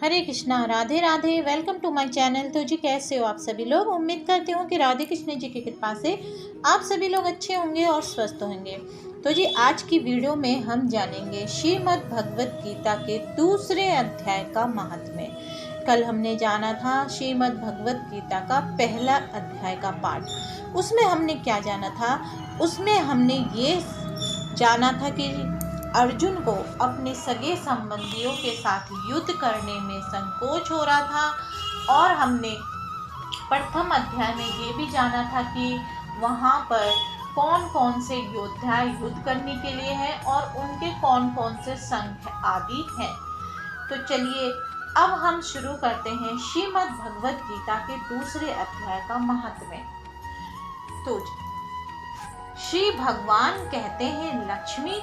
Hare Krishna, Radhe Radhe. Welcome to my channel. तो जी कैसे हो आप सभी लोग। उम्मीद करती हूँ कि राधे कृष्ण जी की कृपा से आप सभी लोग अच्छे होंगे और स्वस्थ होंगे। तो जी आज की वीडियो में हम जानेंगे श्रीमद् भगवत गीता के दूसरे अध्याय का महात्म्य। कल हमने जाना था श्रीमद् भगवत गीता का पहला अध्याय का पाठ। उसमें हमने क्या जाना था? उसमें हमने ये जाना था कि अर्जुन को अपने सगे संबंधियों के साथ युद्ध करने में संकोच हो रहा था। और हमने प्रथम अध्याय में ये भी जाना था कि वहाँ पर कौन कौन से योद्धा युद्ध करने के लिए हैं और उनके कौन कौन से संघ आदि हैं। तो चलिए अब हम शुरू करते हैं श्रीमद् भगवत गीता के दूसरे अध्याय का महात्म्य। तो श्री भगवान कहते हैं, लक्ष्मी,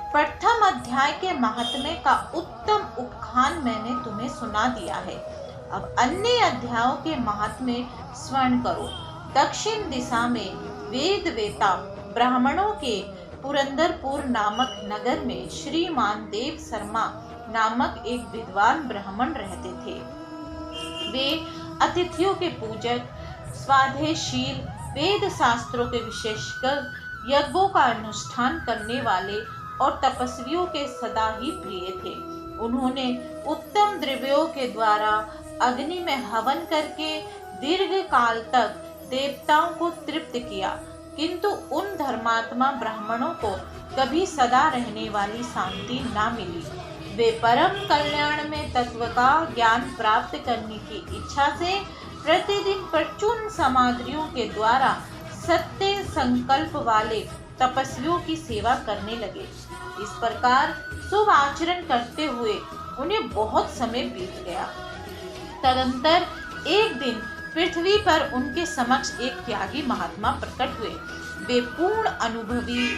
प्रथम अध्याय के महात्म्य का उत्तम उपाख्यान मैंने तुम्हें सुना दिया है। अब अन्य अध्यायों के महात्म्य स्मरण करो। दक्षिण दिशा में वेद वेता ब्राह्मणों के पुरंदरपुर नामक नगर में श्रीमान देव शर्मा नामक एक विद्वान ब्राह्मण रहते थे। वे अतिथियों के पूजक, स्वाध्यायशील, वेद शास्त्रों के विशेषज्ञ, यज्ञों का अनुष्ठान करने वाले और तपस्वियों के सदा ही प्रिय थे। उन्होंने उत्तम द्रव्यों के द्वारा अग्नि में हवन करके दीर्घ काल तक देवताओं को तृप्त किया, किंतु उन धर्मात्मा ब्राह्मणों को कभी सदा रहने वाली शांति न मिली। वे परम कल्याण में तत्व का ज्ञान प्राप्त करने की इच्छा से प्रतिदिन प्रचुर सामग्रियों के द्वारा सत्य संकल्प वाले तपस्वियों की सेवा करने लगे। इस प्रकार शुभ आचरण करते हुए उन्हें बहुत समय बीत गया। तदंतर एक दिन पृथ्वी पर उनके समक्ष एक त्यागी महात्मा प्रकट हुए। वे पूर्ण अनुभवी,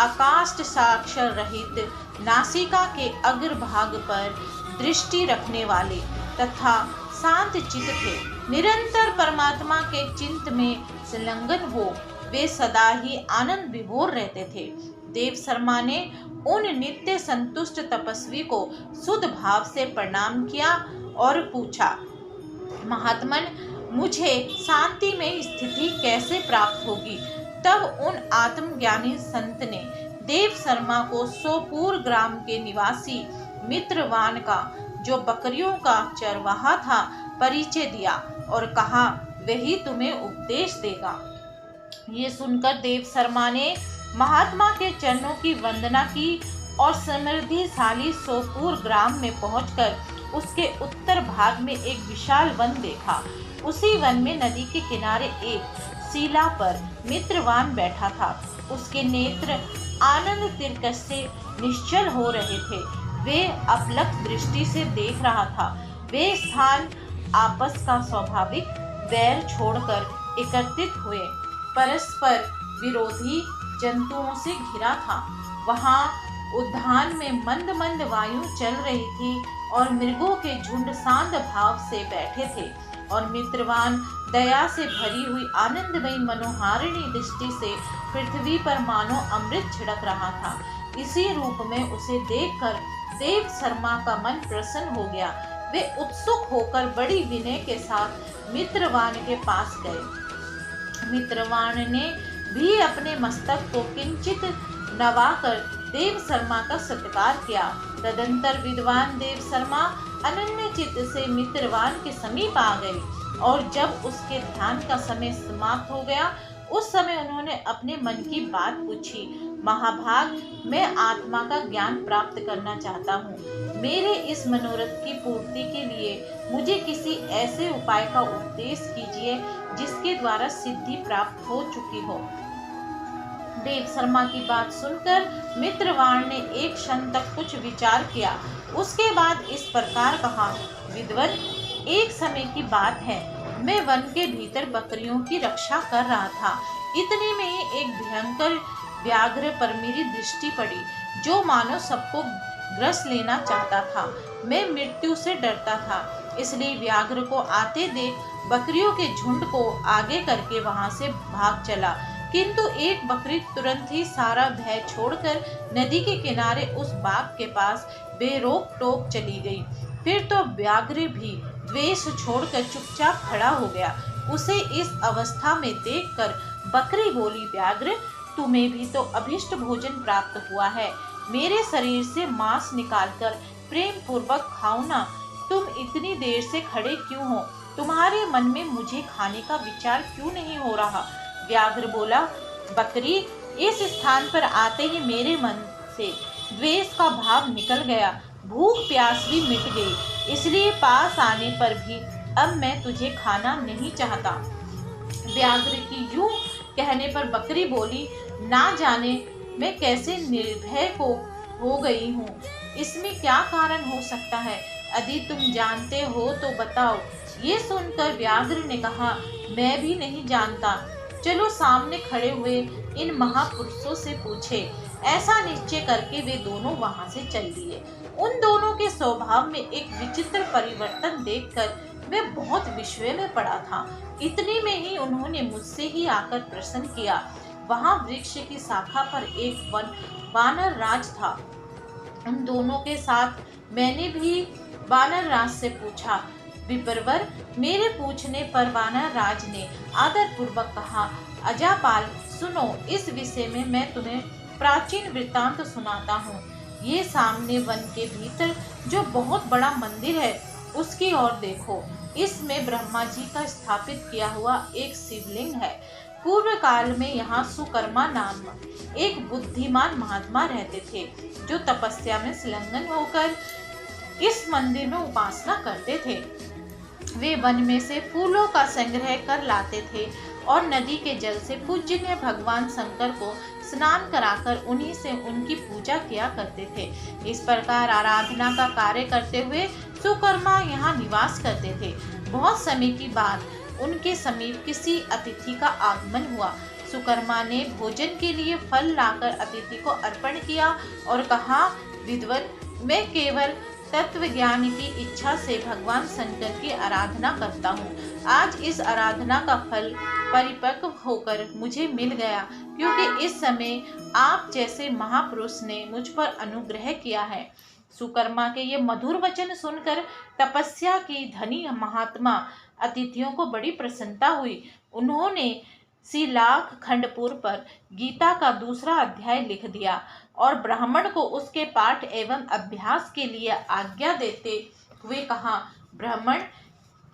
आकाश साक्षर रहित, नासिका के अग्रभाग पर दृष्टि रखने वाले तथा शांत चित्त थे। निरंतर परमात्मा के चिंतन में संलग्न हो वे सदा ही आनंद विभोर रहते थे। देव शर्मा ने उन नित्य संतुष्ट तपस्वी को शुद्ध भाव से प्रणाम किया और पूछा, महात्मन, मुझे शांति में स्थिति कैसे प्राप्त होगी? तब उन आत्मज्ञानी संत ने देव शर्मा को सोपुर ग्राम के निवासी मित्रवान का, जो बकरियों का चरवाहा था, परिचय दिया और कहा, वही तुम्हें उपदेश देगा। ये सुनकर देव शर्मा ने महात्मा के चरणों की वंदना की और समृद्धिशाली सोपुर ग्राम में पहुंचकर उसके उत्तर भाग में एक विशाल वन देखा। उसी वन में नदी के किनारे एक शिला पर मित्रवान बैठा था। उसके नेत्र आनंद तिरकस से निश्चल हो रहे थे। वे अपलक दृष्टि से देख रहा था। वे स्थान आपस का स्वाभाविक वैर छोड़कर एकत्रित हुए परस्पर विरोधी जंतुओं से घिरा था। वहां उद्यान में मंद मंद वायु चल रही थी और मृगों के झुंड शांत भाव से बैठे थे और मित्रवान दया से भरी हुई आनंदमयी मनोहारिणी दृष्टि से पृथ्वी पर मानो अमृत छिड़क रहा था। इसी रूप में उसे देखकर देव शर्मा का मन प्रसन्न हो गया। वे उत्सुक होकर बड़ी विनय के साथ मित्रवान के पास गए। मित्रवान ने भी अपने मस्तक को किंचित नवाकर देव शर्मा का सत्कार किया। तदंतर विद्वान देव शर्मा अनन्य चित्त से मित्रवान के समीप आ गए और जब उसके ध्यान का समय समाप्त हो गया, उस समय उन्होंने अपने मन की बात पूछी। महाभाग, मैं आत्मा का ज्ञान प्राप्त करना चाहता हूँ। मेरे इस मनोरथ की पूर्ति के लिए मुझे किसी ऐसे उपाय का उपदेश कीजिए जिसके द्वारा सिद्धि प्राप्त हो चुकी हो। देव शर्मा की बात सुनकर मित्रवान ने एक क्षण तक कुछ विचार किया। उसके बाद इस प्रकार कहा, विद्वन, एक समय की बात है, मैं वन के भीतर बकरियों की रक्षा कर रहा था। इतने में ही एक भयंकर व्याघ्र पर मेरी दृष्टि पड़ी, जो मानो सबको ग्रस लेना चाहता था। मैं मृत्यु से डरता था, इसलिए व्याघ्र को आते देख बकरियों के झुंड को आगे करके वहां से भाग चला, किंतु एक बकरी तुरंत ही सारा भय छोड़कर नदी के किनारे उस बाघ के पास बेरोक टोक चली गई। फिर तो व्याघ्र भी द्वेष छोड़कर चुपचाप खड़ा हो गया। उसे इस अवस्था में देखकर बकरी बोली, व्याघ्र, तुम्हें भी तो अभिष्ट भोजन प्राप्त हुआ है। मेरे शरीर से मांस निकालकर प्रेम पूर्वक खाओ ना। तुम इतनी देर से खड़े क्यों हो? तुम्हारे मन में मुझे खाने का विचार क्यों नहीं हो रहा? व्याघ्र बोला, बकरी, इस स्थान पर आते ही मेरे मन से द्वेष का भाव निकल गया, भूख प्यास भी मिट गई, इसलिए पास आने पर भी अब मैं तुझे खाना नहीं चाहता। व्याघ्र की यूं कहने पर बकरी बोली, ना जाने मैं कैसे निर्भय को हो गई हूँ, इसमें क्या कारण हो सकता है? यदि तुम जानते हो तो बताओ। ये सुनकर व्याघ्र ने कहा, मैं भी नहीं जानता, चलो सामने खड़े हुए इन महापुरुषों से पूछे। ऐसा निश्चय करके वे दोनों वहां से चल दिए। उन दोनों के स्वभाव में एक विचित्र परिवर्तन देखकर मैं बहुत विस्मय में पड़ा था। इतने में ही उन्होंने मुझसे ही आकर प्रश्न किया। वहां वृक्ष की शाखा पर एक वानर राज था। उन दोनों के साथ मैंने भी वानर राज से पूछा। विप्रवर, मेरे पूछने पर वानर राज ने आदर पूर्वक कहा, अजापाल, सुनो, इस विषय में मैं तुम्हें प्राचीन वृत्तांत सुनाता हूँ। ये सामने वन के भीतर जो बहुत बड़ा मंदिर है, उसकी ओर देखो। इसमें ब्रह्मा जी का स्थापित किया हुआ एक शिवलिंग है। पूर्व काल में यहाँ सुकर्मा नाम एक बुद्धिमान महात्मा रहते थे, जो तपस्या में संलग्न होकर इस मंदिर में उपासना करते थे। वे वन में से फूलों का संग्रह कर लाते थे और नदी के जल से पूज्यनीय भगवान शंकर को स्नान कराकर उन्हीं से उनकी पूजा किया करते थे। इस प्रकार आराधना का कार्य करते हुए सुकर्मा यहाँ निवास करते थे। बहुत समय की बाद उनके समीप किसी अतिथि का आगमन हुआ। सुकर्मा ने भोजन के लिए फल लाकर अतिथि को अर्पण किया और कहा, विद्वर, मैं केवल तत्व ज्ञान की इच्छा से भगवान शंकर की आराधना करता हूँ। आज इस आराधना का फल परिपक्व होकर मुझे मिल गया, क्योंकि इस समय आप जैसे महापुरुष ने मुझ पर अनुग्रह किया है। सुकर्मा के ये मधुर वचन सुनकर तपस्या की धनी महात्मा अतिथियों को बड़ी प्रसन्नता हुई। उन्होंने शिलाख खंडपुर पर गीता का दूसरा अध्याय लिख दिया और ब्राह्मण को उसके पाठ एवं अभ्यास के लिए आज्ञा देते हुए कहा, ब्राह्मण,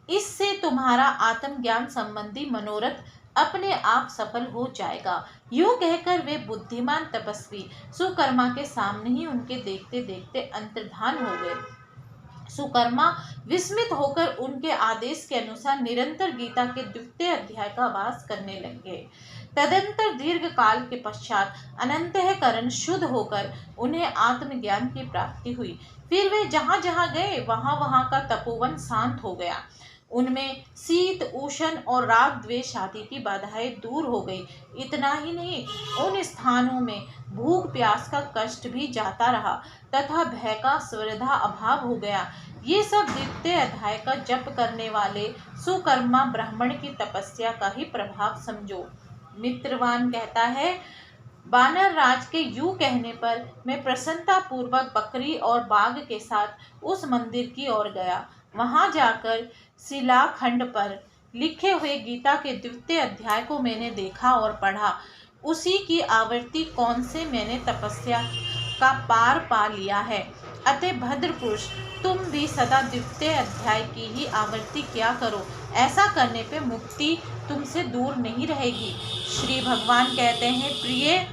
इससे तुम्हारा आत्मज्ञान संबंधी मनोरथ अपने आप सफल हो जाएगा। यूं कहकर वे बुद्धिमान तपस्वी सुकर्मा के सामने ही उनके देखते देखते अंतर्धान हो गए। सुकर्मा विस्मित होकर उनके आदेश के अनुसार निरंतर गीता के द्वितीय अध्याय का वास करने लगे। तदंतर दीर्घ काल के पश्चात अनंतःकरण शुद्ध होकर उन्हें आत्मज्ञान की प्राप्ति हुई। फिर वे जहाँ जहाँ गए वहाँ का तपोवन शांत हो गया। उनमें शीत, उष्ण और राग द्वेष आदि की बाधाएं दूर हो गई। इतना ही नहीं, उन स्थानों में भूख प्यास का कष्ट भी जाता रहा तथा भय का सर्वथा अभाव हो गया। ये सब द्वितीय अध्याय का जप करने वाले सुकर्मा ब्राह्मण की तपस्या का ही प्रभाव समझो। मित्रवान कहता है, वानर राज के यूं कहने पर मैं प्रसन्नता पूर्वक बकरी और बाघ के साथ उस मंदिर की ओर गया। वहां जाकर शिलाखंड पर लिखे हुए गीता के द्वितीय अध्याय को मैंने देखा और पढ़ा। उसी की आवृत्ति कौन से मैंने तपस्या का पार पा लिया है। अतः भद्र पुरुष, तुम भी सदा द्वितीय अध्याय की ही आवृत्ति किया करो। ऐसा करने पे मुक्ति तुमसे दूर नहीं रहेगी। श्री भगवान कहते हैं, प्रिय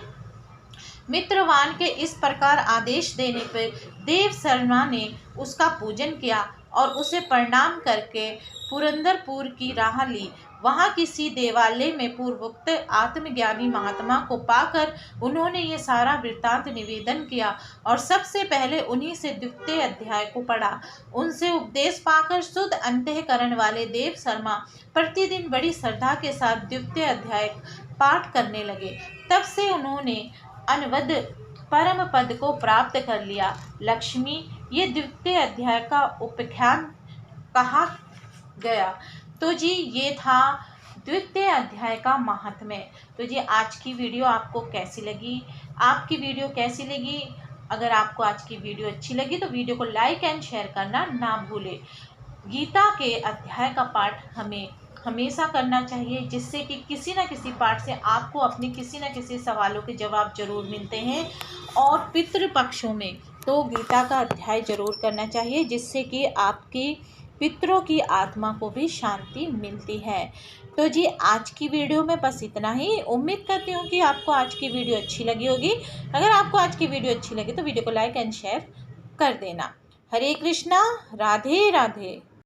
मित्रवान के इस प्रकार आदेश देने पर देव शर्मा ने उसका पूजन किया और उसे प्रणाम करके पुरंदरपुर की राह ली। वहां किसी देवालय में पूर्वोक्त आत्मज्ञानी महात्मा को पाकर उन्होंने ये सारा वृत्तांत निवेदन किया और सबसे पहले उन्हीं से द्वितीय अध्याय को पढ़ा। उनसे उपदेश पाकर शुद्ध अंतःकरण वाले देव शर्मा प्रतिदिन बड़ी श्रद्धा के साथ द्वितीय अध्याय पाठ करने लगे। तब से उन्होंने अनवद परम पद को प्राप्त कर लिया। लक्ष्मी, ये द्वितीय अध्याय का उपाख्यान कहा गया। तो जी ये था द्वितीय अध्याय का महात्म्य। तो जी आज की वीडियो आपको कैसी लगी? आपकी वीडियो कैसी लगी अगर आपको आज की वीडियो अच्छी लगी तो वीडियो को लाइक एंड शेयर करना ना भूलें। गीता के अध्याय का पाठ हमें हमेशा करना चाहिए, जिससे कि किसी न किसी पाठ से आपको अपने किसी न किसी सवालों के जवाब जरूर मिलते हैं। और पितृपक्षों में तो गीता का अध्याय जरूर करना चाहिए, जिससे कि आपकी पितरों की आत्मा को भी शांति मिलती है। तो जी आज की वीडियो में बस इतना ही। उम्मीद करती हूँ कि आपको आज की वीडियो अच्छी लगी होगी। अगर आपको आज की वीडियो अच्छी लगी तो वीडियो को लाइक एंड शेयर कर देना। हरे कृष्णा, राधे राधे।